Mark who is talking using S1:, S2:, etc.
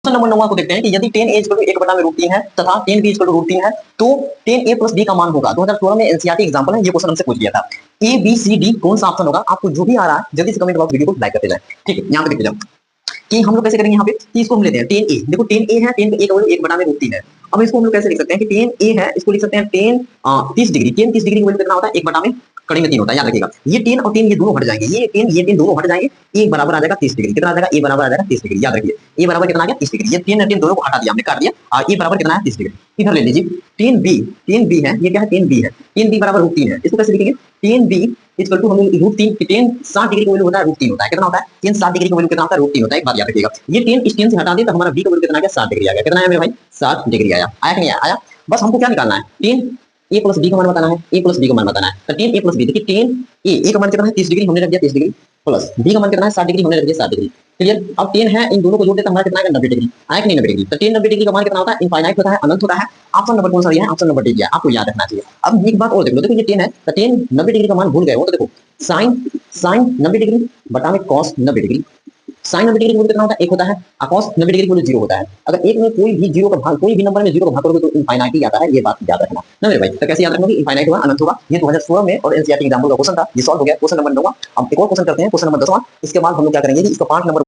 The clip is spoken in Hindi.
S1: क्वेश्चन नंबर 9 को देखते हैं कि यदि 10a = 1/√3 है तथा 10b = √3 है तो 10a + b का मान होगा। 2016 में एनसीईआरटी एग्जांपल है, ये क्वेश्चन हमसे पूछ लिया था। ए बी सी डी कौन सा ऑप्शन होगा? आपको जो भी आ रहा है जल्दी से कमेंट बॉक्स वीडियो को लाइक करते जाएं। ठीक है, यहाँ पे देखते जाओ कि हम लोग कैसे करेंगे। यहाँ पे कि इसको हम लेते हैं 10a, देखो 10a है, 10 का a का वैल्यू 1/√3 है। अब इसको हम लोग कैसे लिख सकते हैं कि 10a है, इसको लिख सकते हैं 10 30 डिग्री। 10 30 डिग्री का वैल्यू कितना होता है? 1/3 कड़ी में 3 होता है, याद रखिएगा। ये 10 और 3 ये दोनों हट जाएंगे, ये 10 दोनों हट जाएंगे, ए बराबर आ जाएगा 30 डिग्री। कितना आ जाएगा? ए बराबर आ जाएगा 30 डिग्री, याद रखिए। ए बराबर कितना आ गया? 30 डिग्री। ये 3 और 3 दोनों को हटा दिया हमने, काट दिया, और ए बराबर कितना है? 30 डिग्री। इधर ले लीजिए 10b है, ये क्या है? 10b है, 10b बराबर √3 है। इसको कैसे लिखेंगे? 10b = हम √3, 10 60 डिग्री का वैल्यू होता है √3 होता है। कितना होता है? 10 60 डिग्री का वैल्यू कितना होता है? √3 होता है। एक बात याद रखिएगा, ये 10 इस 10 से हटा दें तो हमारा b का वैल्यू कितना आ गया? 60 डिग्री आ गया। कितना आया मेरे भाई? 60 डिग्री आया। आया कि नहीं आया? बस हमको क्या निकालना है? 10 a + b का मान बताना है, a + b का मान बताना है। तो 10 a + b, देखिए 10 a का मान कितना है? 30 डिग्री, हमने रख दिया 30 डिग्री, प्लस b का मान कितना है? 60 डिग्री, हमने रख दिया 60 डिग्री। क्लियर? अब 10 है, इन दोनों को जोड़ देते हमारा कितना आएगा? 90 डिग्री। आया कि नहीं 90 डिग्री? तो 10 90 डिग्री का मान कितना होता है? इनफाइनाइट होता है, अनंत होता है। ऑप्शन नंबर कौन सा दिया है? ऑप्शन नंबर डी दिया है, आपको याद रखना चाहिए। अब एक बात और देख लो, देखो ये 10 है, तो 10 90 डिग्री का मान भूल गए हो तो देखो sin 90 डिग्री बटा में cos 90 डिग्री। sin 90 डिग्री का कितना होता है? 1 होता है, और cos 90 डिग्री का 0 होता है। अगर एक में कोई भी 0 का भाग, कोई भी नंबर में 0 का भाग करोगे तो इनफाइनाइट ही आता है, ये बात याद रखना ना मेरे भाई। तो कैसे याद रखोगे? इनफाइनाइट होगा, अनंत होगा। ये 2016 में और एनसीईआरटी एग्जाम का क्वेश्चन था, ये सॉल्व हो गया। Question number 9। अब एक और क्वेश्चन करते हैं, क्वेश्चन नंबर 10वां। इसके बाद हम लोग क्या करेंगे कि इसका पार्ट नंबर